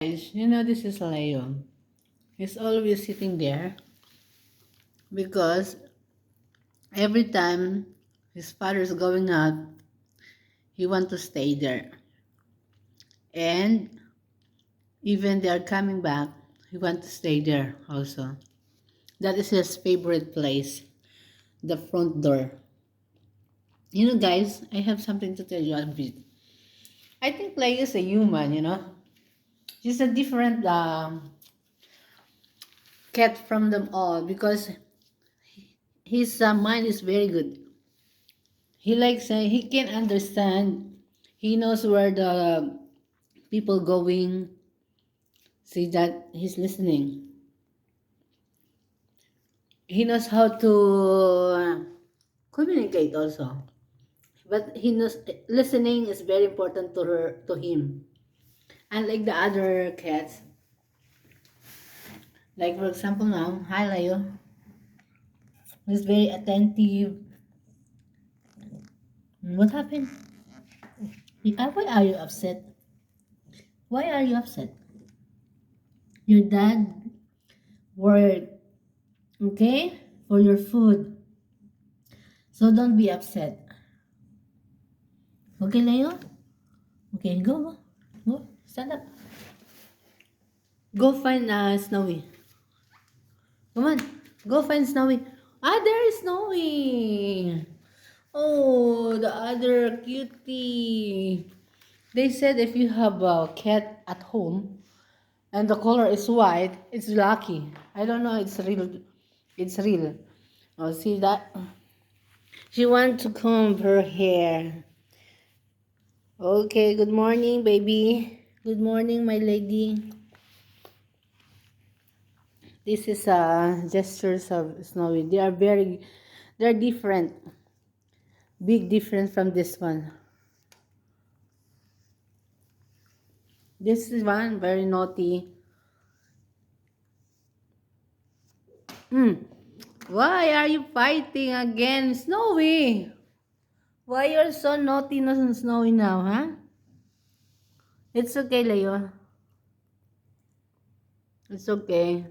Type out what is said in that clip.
Guys, you know this is Leo. He's always sitting there because every time his father's going out, he wants to stay there. And even they are coming back, he wants to stay there also. That is his favorite place, the front door. You know, guys, I have something to tell you a bit. I think Leo is a human, you know. He's a different cat from them all because his mind is very good. He likes, he can understand. He knows where the people going. See that he's listening. He knows how to communicate also. But he knows listening is very important to him. Unlike the other cats, like for example now, hi Leo, he's very attentive. What happened? Why are you upset? Why are you upset? Your dad worked, okay, for your food. So don't be upset. Okay, Leo? Okay, go. Stand up. Go find Snowy. Come on. Go find Snowy. Ah, there is Snowy. Oh, the other cutie. They said if you have a cat at home and the color is white, it's lucky. I don't know, it's real. It's real. Oh, see that? She wants to comb her hair. Okay, good morning, baby. Good morning, my lady. This is gestures of Snowy. They're different. Big difference from this one. This is one very naughty. Why are you fighting again, Snowy? Why you're so naughty, no, Snowy now, huh? It's okay, Leo. It's okay.